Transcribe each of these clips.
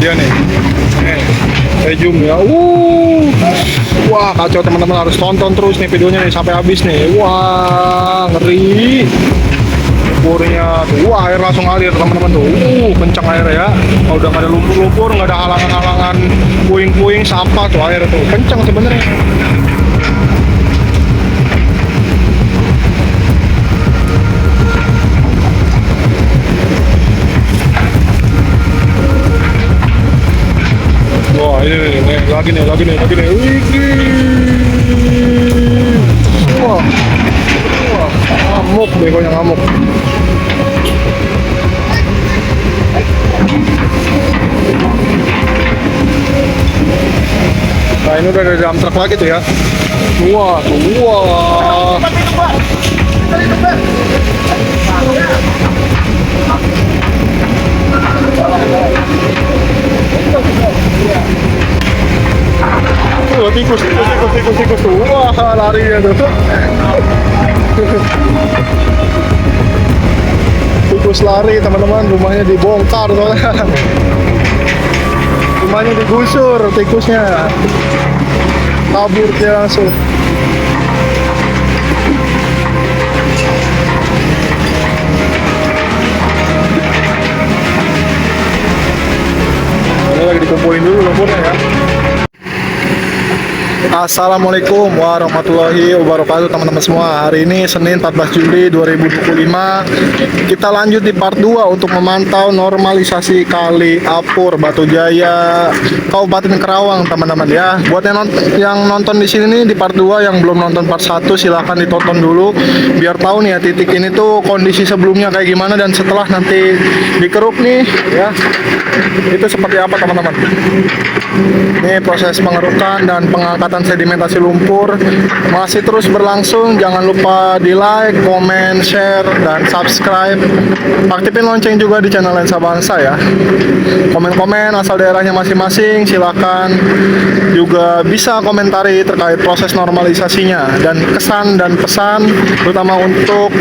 Dia nih. Zoom ya. Wah, kacau teman-teman, harus tonton terus nih videonya nih sampai habis nih. Wah, ngeri. Lumpurnya tuh, wah, air langsung ngalir teman-teman tuh. Kencang air ya. Kalau udah nggak ada lumpur-lumpur, nggak ada halangan-halangan puing-puing sampah tuh, air tuh kencang sebenarnya. Wah, ini lagi nih. Wah, ngamuk, begonya ngamuk. Nah, ini udah ada dump truck lagi tuh ya. Wah. Tikus tuh. Wah, lari ya tuh. Tikus lari teman-teman, rumahnya dibongkar soalnya. Rumahnya digusur, tikusnya kabur dia langsung. Ini lagi dikumpulin dulu lumpurnya ya. Assalamualaikum warahmatullahi wabarakatuh teman-teman semua. Hari ini Senin 14 Juli 2025. Kita lanjut di part 2 untuk memantau normalisasi Kali Apur Batu Jaya Kabupaten Kerawang teman-teman ya. Buat yang nonton di sini nih di part 2, yang belum nonton part 1 silahkan ditonton dulu biar tahu nih ya titik ini tuh kondisi sebelumnya kayak gimana, dan setelah nanti dikeruk nih ya itu seperti apa teman-teman. Ini proses pengerukan dan pengangkatan sedimentasi lumpur masih terus berlangsung. Jangan lupa di like, komen, share, dan subscribe. Aktifin lonceng juga di channel Lensa Bangsa ya. Komen-komen asal daerahnya masing-masing, silakan. Juga bisa komentari terkait proses normalisasinya dan kesan dan pesan, terutama untuk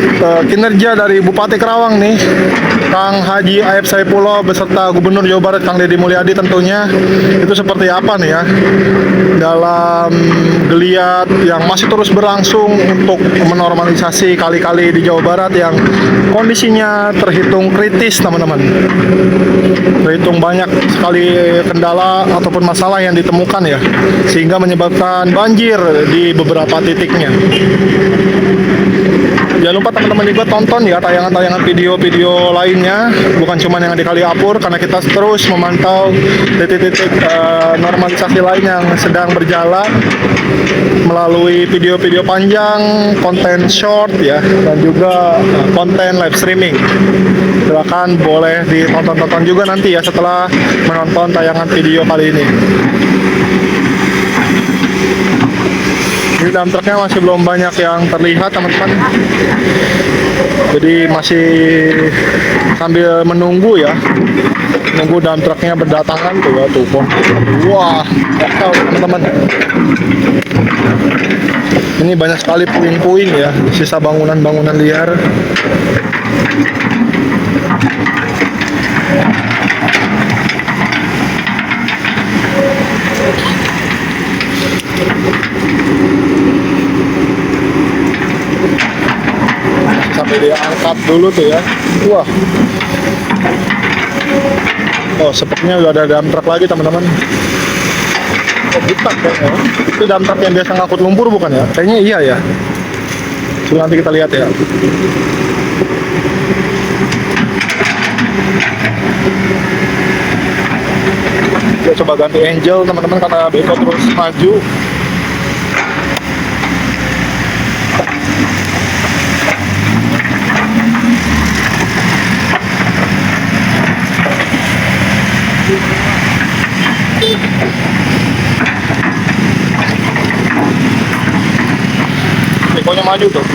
kinerja dari Bupati Kerawang nih, Kang Haji Aep Saipullah beserta Gubernur Jawa Barat Kang Deddy Mulyadi tentunya. Itu seperti apa nih ya dalam geliat yang masih terus berlangsung untuk menormalisasi kali-kali di Jawa Barat yang kondisinya terhitung kritis teman-teman. Terhitung banyak sekali kendala ataupun masalah yang ditemukan ya, sehingga menyebabkan banjir di beberapa titiknya. Jangan lupa teman-teman juga tonton ya tayangan-tayangan video-video lainnya, bukan cuma yang di Kali Apur, karena kita terus memantau titik-titik normalisasi lain yang sedang berjalan melalui video-video panjang, konten short ya, dan juga konten live streaming. Silakan boleh ditonton-tonton juga nanti ya setelah menonton tayangan video kali ini. Ini dump truknya masih belum banyak yang terlihat teman-teman, jadi masih sambil menunggu ya, nunggu dump truknya berdatangan tuh ya tuh. Wah, kacau teman-teman. Ini banyak sekali puing-puing ya, sisa bangunan-bangunan liar. Sampai dia angkat dulu tuh ya. Wah. Oh, sepertinya udah ada dump truck lagi teman-teman. Oh, bukan kayaknya. Itu dump truck yang biasa ngangkut lumpur bukan ya? Kayaknya iya ya. Coba nanti kita lihat ya. Kita coba ganti angel teman-teman karena beko terus maju. Bekonya maju tuh.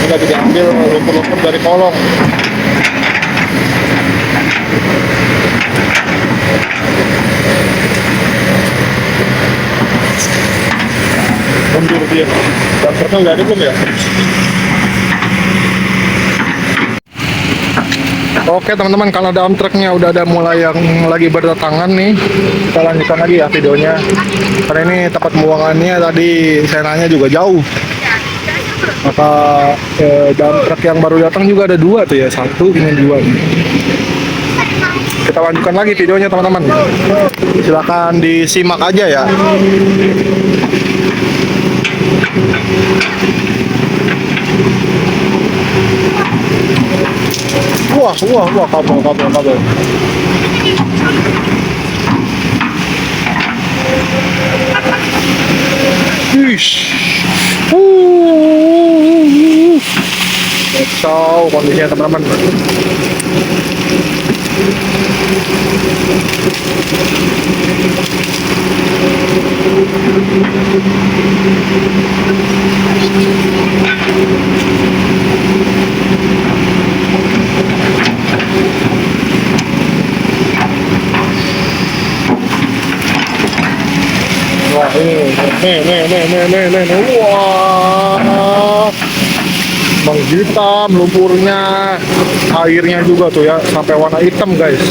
lagi diambil lumpur-lumpur dari kolong. Mundur dia. Dan truknya udah ada belum ya? Oke teman-teman, kalau dalam truknya udah ada mulai yang lagi berdatangan nih, kita lanjutkan lagi ya videonya. Karena ini tempat pembuangannya tadi saya nanya juga jauh. Maka dalam truk yang baru datang juga ada dua tuh ya, satu ini dua. Kita lanjutkan lagi videonya teman-teman. Silakan disimak aja ya. Wah, kabel. Wish. Kacau kondisinya teman-teman. Wah, nih. Wah, menghitam lumpurnya, airnya juga tuh ya, sampai warna hitam guys.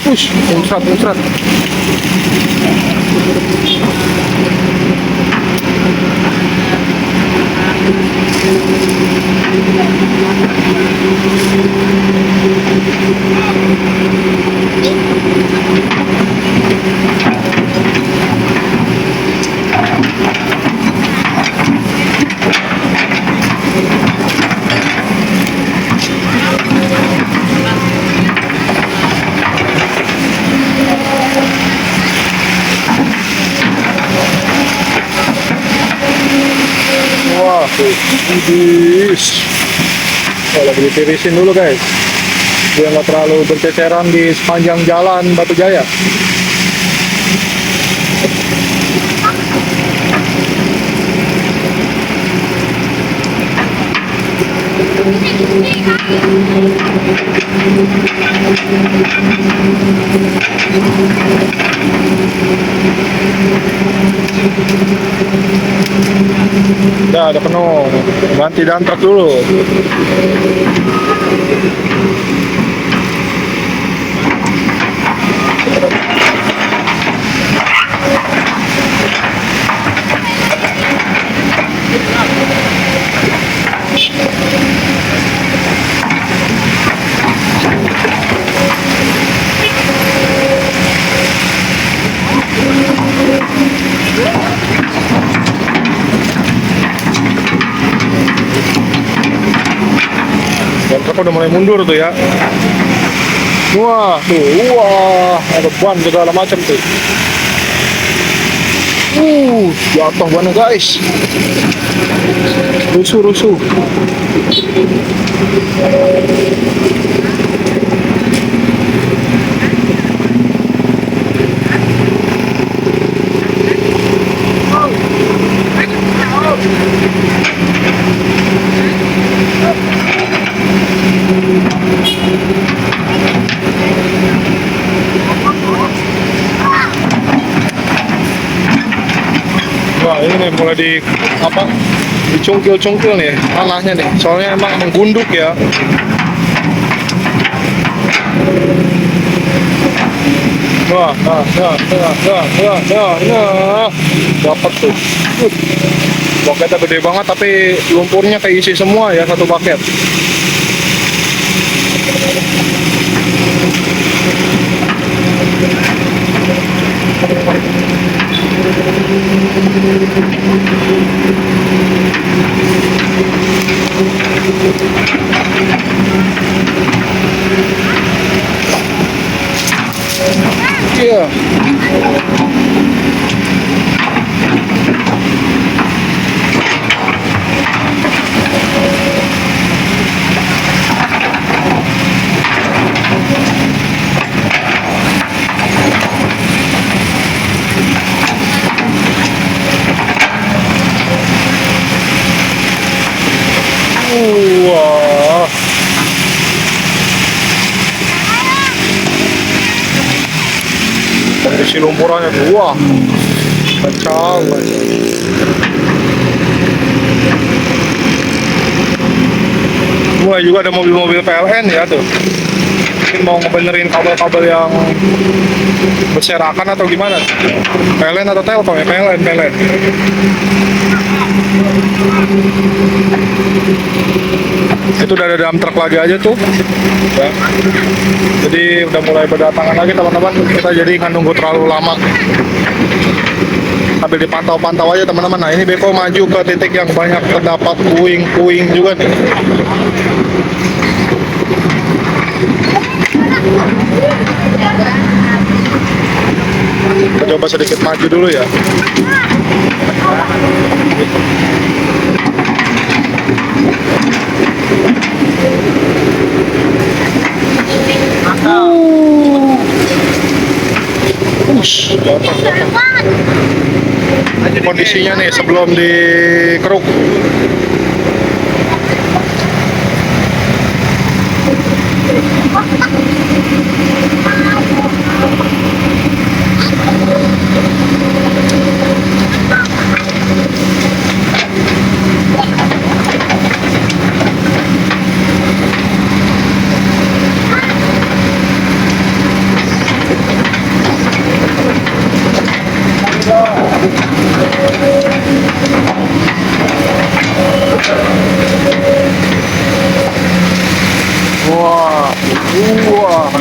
Push, muncrat. Wah, habis. Lagi ditirisin dulu guys, biar nggak terlalu berceceran di sepanjang jalan Batu Jaya. Udah penuh, ganti dan truk dulu. Dan truk udah mulai mundur tuh ya. Wah, ada ban segala macam tuh. Jatuh banget guys. Rusuh. Wah, ini nih mulai dicungkil nih tanahnya nih, soalnya emang menggunduk ya. Wah, dapat tuh. Baketnya gede banget, tapi lumpurnya keisi semua ya, satu baket. Iya. Wah. Kondisi lumpurannya tuh, wah, kacau. Wah, juga ada mobil-mobil PLN ya tuh. Mungkin mau ngebenerin kabel-kabel yang berserakan atau gimana? PLN atau Telkom ya? PLN, PLN. Itu udah ada dump truck lagi aja tuh ya. Jadi udah mulai berdatangan lagi teman-teman. Kita jadi nggak nunggu terlalu lama, sambil dipantau-pantau aja teman-teman. Nah, ini Beko maju ke titik yang banyak terdapat puing-puing juga nih. Kita coba sedikit maju dulu ya. Kondisinya nih sebelum dikeruk. Wah, wah.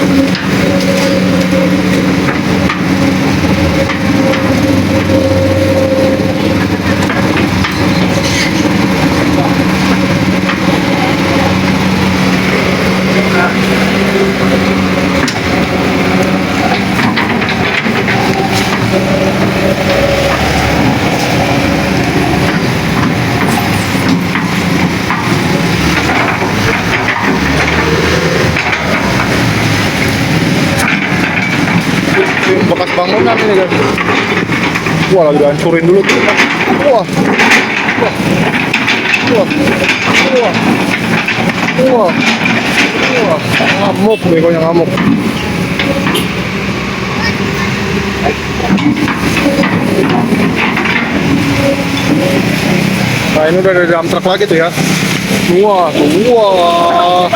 Bekas bangunan ini kan. Wah, lagi dihancurin dulu tuh. Wah. Wah. Wah. Wah. Wah. Wah. Ngamuk, begonya ngamuk. Nah, ini udah ada dump truck lagi tuh ya. Wah, wah.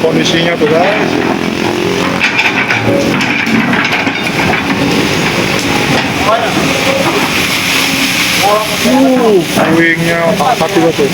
Kondisinya tuh guys. Puingnya angkat juga tuh.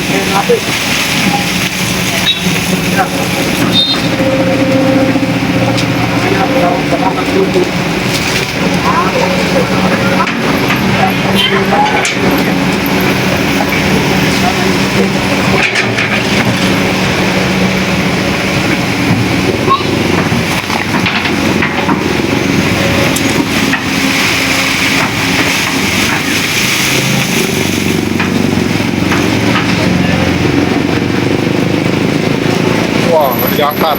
Wah, diangkat.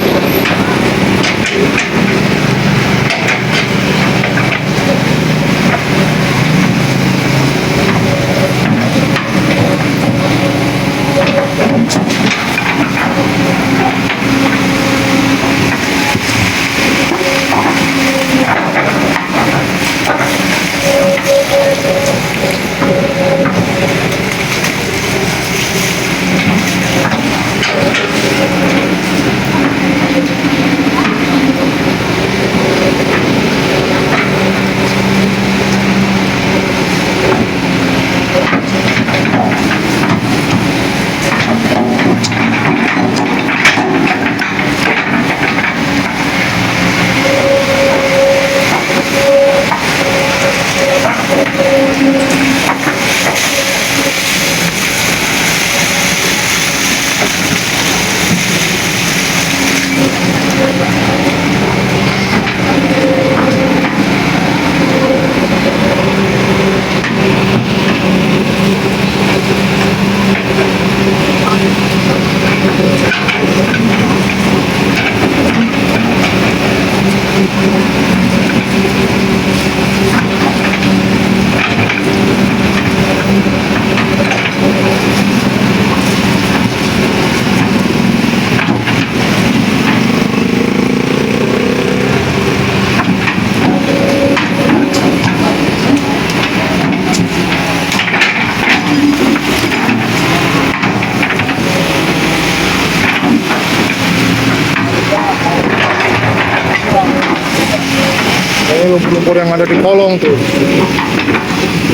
Ini lumpur-lumpur yang ada di kolong tuh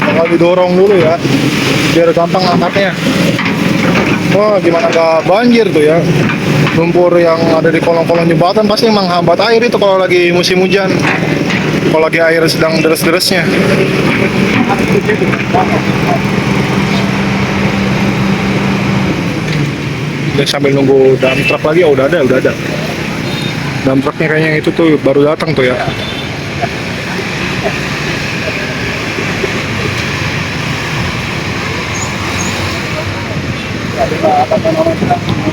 bakal didorong dulu ya biar gampang angkatnya. Wah, gimana gak banjir tuh ya. Lumpur yang ada di kolong-kolong jembatan pasti menghambat air itu kalau lagi musim hujan, kalau lagi air sedang deres-deresnya. Dia sambil nunggu dump truck lagi. Oh, udah ada dump trucknya, kayaknya itu tuh baru datang tuh ya.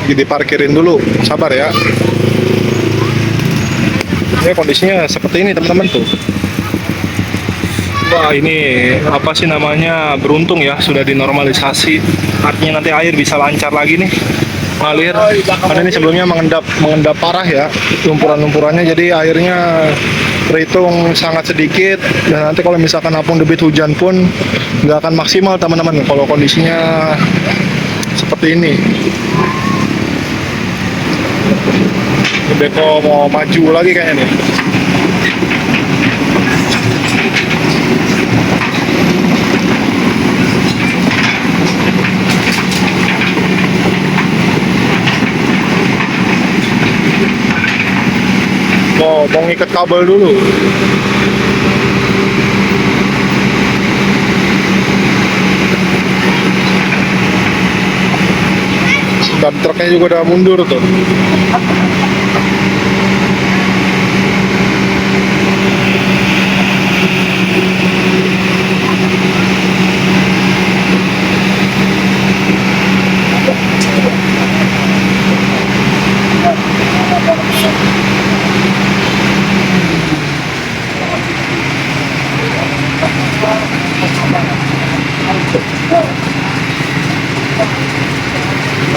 Jadi parkirin dulu, sabar ya. Ini kondisinya seperti ini teman-teman tuh. Wah, ini apa sih namanya, beruntung ya sudah dinormalisasi. Artinya nanti air bisa lancar lagi nih ngalir. Karena ini sebelumnya mengendap parah ya lumpuran-lumpurannya, jadi airnya terhitung sangat sedikit. Dan nanti kalau misalkan apung debit hujan pun nggak akan maksimal teman-teman kalau kondisinya seperti ini. Ini beko mau maju lagi kayaknya nih. Mau ngikat kabel dulu. Dan truknya juga udah mundur tuh.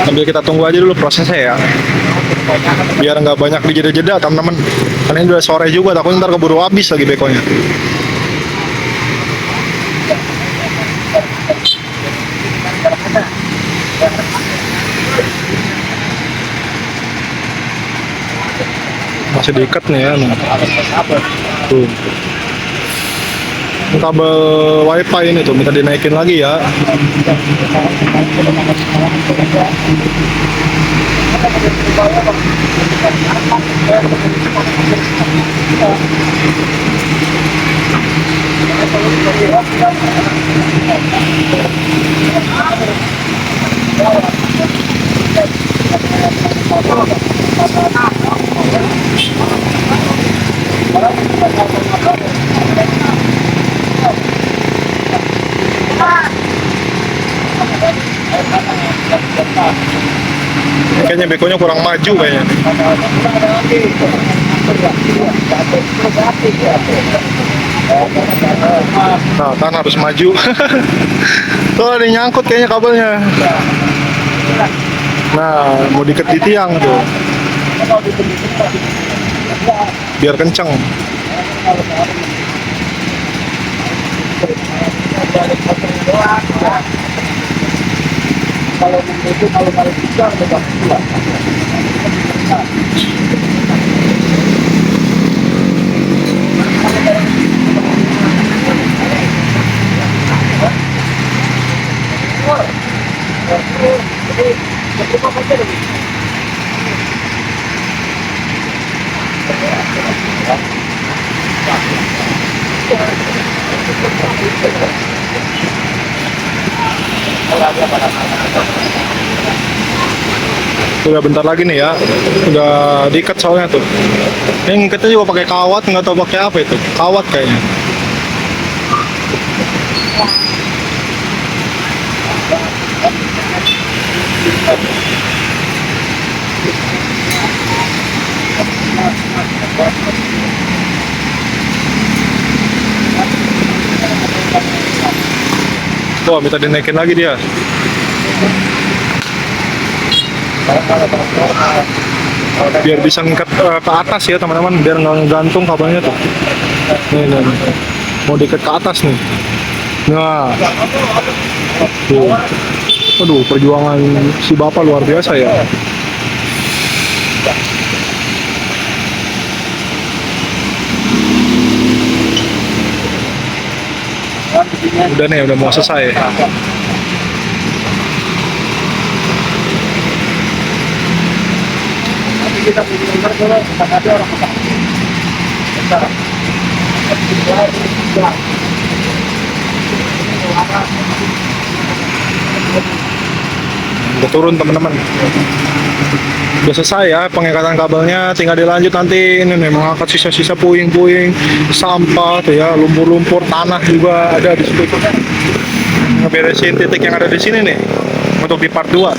Sambil kita tunggu aja dulu prosesnya ya, biar nggak banyak dijeda-jeda teman-teman. Karena ini udah sore juga, takutnya ntar keburu habis lagi bekonya. Masih diikat nih ya. Tuh. Ini kabel wifi ini tuh minta dinaikin lagi ya. Kayaknya bekonya kurang maju kayaknya. Nah, kan harus maju. Tuh ada yang nyangkut kayaknya kabelnya. Nah, mau diikat di tiang tuh. Biar kenceng. Kalau itu kalau bisa udah keluar. Udah bentar lagi nih ya, udah diikat soalnya tuh. Yang ngikatnya juga pakai kawat, nggak tahu pakai apa itu, kawat kayaknya. Wah, minta dinaikin lagi dia. Biar bisa ngikat ke atas ya teman-teman, biar nggak gantung kabelnya tuh. Nih. Mau diikat ke atas nih. Nah, tuh. Aduh, perjuangan si bapak luar biasa ya. Udah nih, udah mau selesai. Udah turun teman-teman. Udah selesai ya pengikatan kabelnya, tinggal dilanjut nanti ini nih mengangkat sisa-sisa puing-puing, sampah tuh ya, lumpur-lumpur, tanah juga ada di situ. Ngeberesin titik yang ada di sini nih untuk di part 2.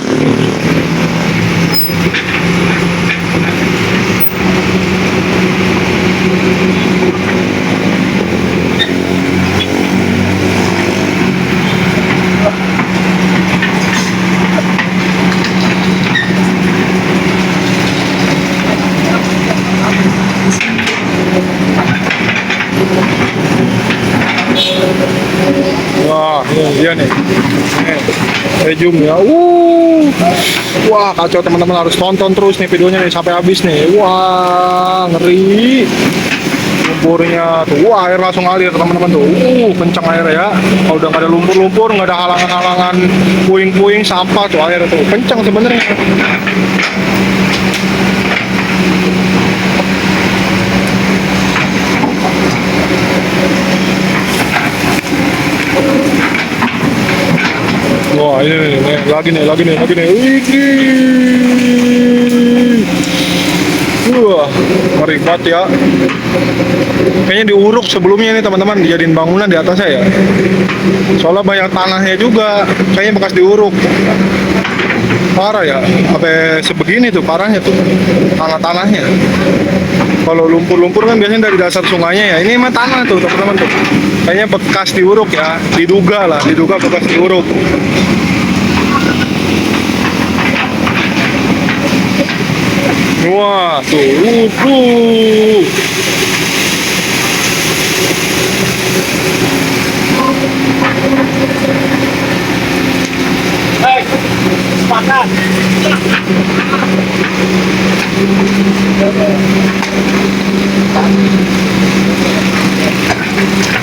Wah, iya nih. Zoom ya. Wah, kacau teman-teman, harus tonton terus nih videonya nih sampai habis nih. Wah, ngeri. Lumpurnya tuh, wah, air langsung ngalir teman-teman tuh. Kencang air ya. Kalau udah nggak ada lumpur-lumpur, nggak ada halangan-halangan puing-puing sampah tuh, air tuh kencang sebenarnya. Wah, ini lagi nih. Wah, ngeri banget ya. Kayaknya diuruk sebelumnya nih teman-teman, dijadiin bangunan di atasnya ya. Soalnya banyak tanahnya juga, kayaknya bekas diuruk. Parah ya, sampai sebegini tuh parahnya tuh tanah-tanahnya. Kalau lumpur-lumpur kan biasanya dari dasar sungainya ya, ini emang tanah tuh teman-teman tuh. Kayaknya bekas diuruk ya, diduga bekas diuruk. Wah, tuh. Hei, sepakat.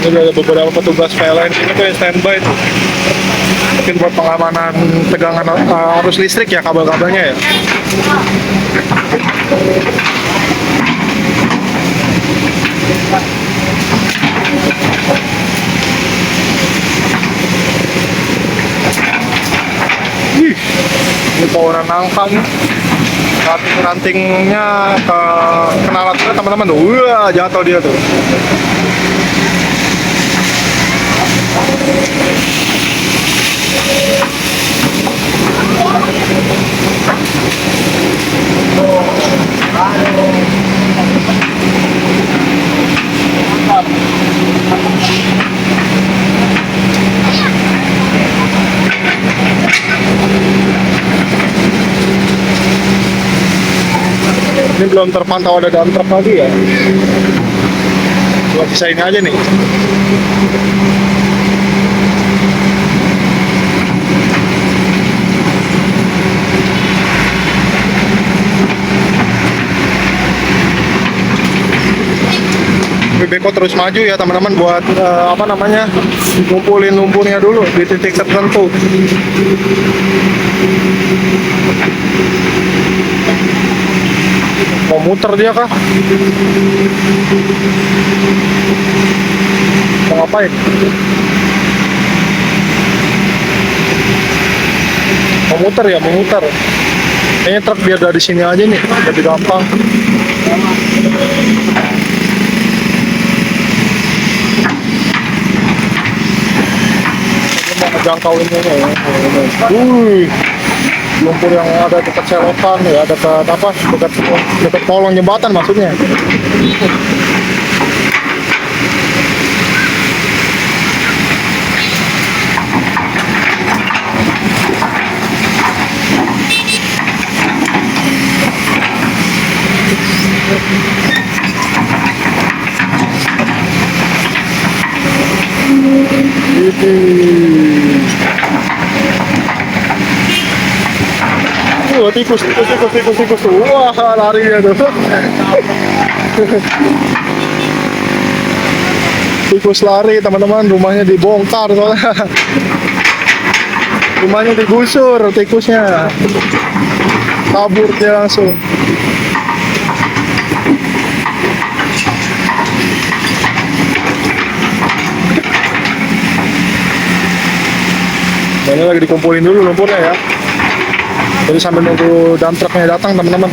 Ini ada beberapa petugas PLN ini tuh yang standby tuh. Mungkin buat pengamanan tegangan arus listrik ya, kabel-kabelnya ya. Ini poweran nangka nih. Rantingnya kena alatnya teman-teman tuh. Wah, jatuh dia tuh. Ini belum terpantau ada dump truck lagi ya. Cuma sisa ini aja nih. Beko terus maju ya teman-teman buat ngumpulin lumpurnya dulu di titik tertentu. Mau muter dia kah? Mau ngapain? Mau muter ya, mau muter. Kayaknya truk biar dari sini aja nih, lebih gampang. Jangkau ini ya. Lumpur yang ada dekat selokan ya, dekat kolong jembatan maksudnya. Tikus, tikus, tikus, tikus, tikus tuh. Wah, lari dia tuh. Tikus lari, teman-teman. Rumahnya dibongkar soalnya. Rumahnya digusur tikusnya. Kabur dia langsung. Ini lagi dikumpulin dulu lumpurnya ya. Jadi sambil nunggu dump trucknya datang, teman-teman.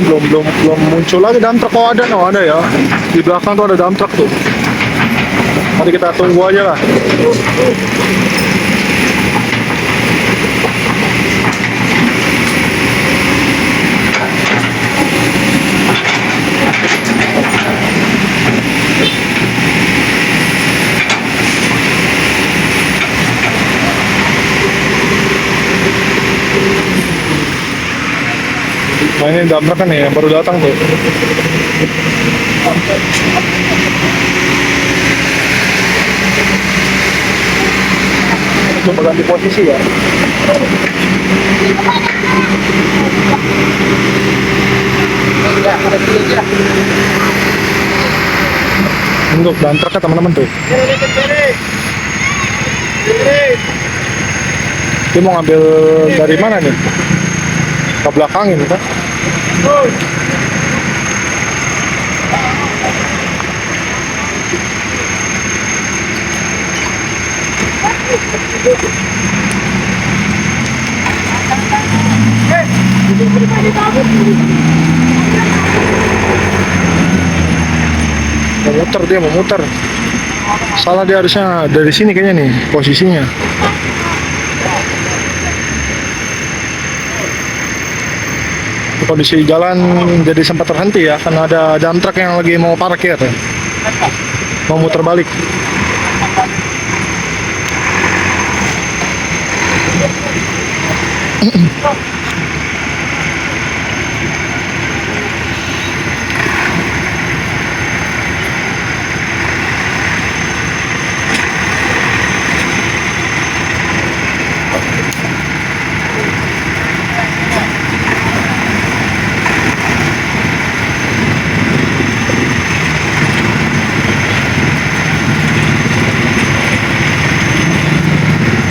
Belum muncul lagi dump truck. Oh ada ya. Di belakang tuh ada dump truck tuh. Nanti kita tunggu aja lah. Nah ini dump truck kan nih yang baru datang tuh. Coba ganti posisi ya. Untuk dump truck teman-teman tuh. Dia mau ngambil dari mana nih? Ke belakang ini kan? Mau muter. Salah, dia harusnya dari sini kayaknya nih posisinya. Kondisi jalan jadi sempat terhenti ya karena ada dump truck yang lagi mau parkir ya. Mau muter balik.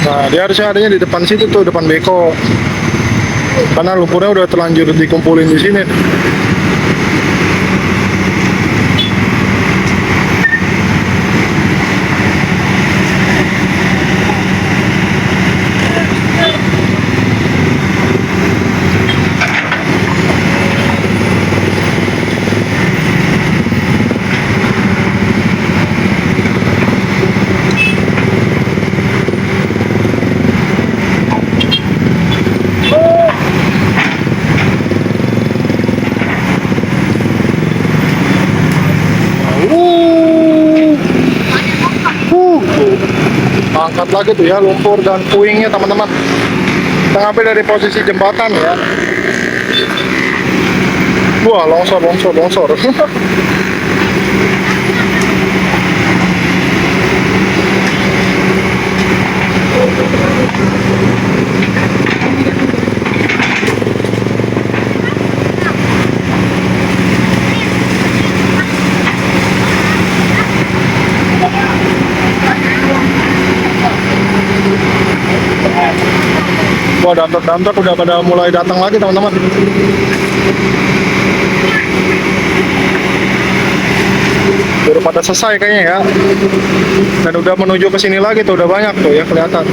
Nah, dia harusnya adanya di depan situ tuh, depan beko. Karena lumpurnya udah terlanjur dikumpulin di sini. Angkat lagi tuh ya lumpur dan puingnya teman-teman. Kita ngambil dari posisi jembatan ya. Wah, longsor. Wah, dampak udah pada mulai datang lagi teman-teman. Baru pada selesai kayaknya ya. Dan udah menuju ke sini lagi tuh, udah banyak tuh ya kelihatan.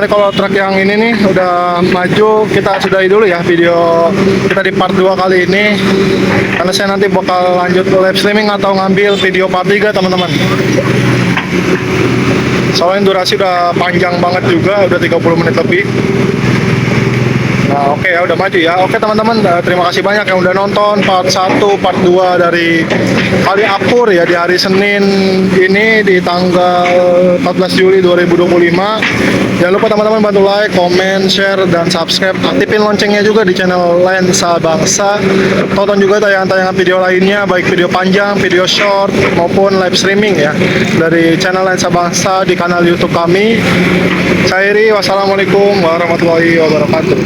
nih kalau truk yang ini nih udah maju, kita sudahi dulu ya video kita di part 2 kali ini, karena saya nanti bakal lanjut live streaming atau ngambil video part 3 teman-teman. Soalnya durasi udah panjang banget juga, udah 30 menit lebih. Nah, oke ya udah maju ya. Oke teman-teman, terima kasih banyak yang udah nonton part 1, part 2 dari Kali Apur ya di hari Senin ini di tanggal 14 Juli 2025. Jangan lupa teman-teman bantu like, comment, share, dan subscribe. Aktifin loncengnya juga di channel Lensa Bangsa. Tonton juga tayangan-tayangan video lainnya, baik video panjang, video short, maupun live streaming ya dari channel Lensa Bangsa di kanal YouTube kami. Saya Iri, wassalamualaikum warahmatullahi wabarakatuh.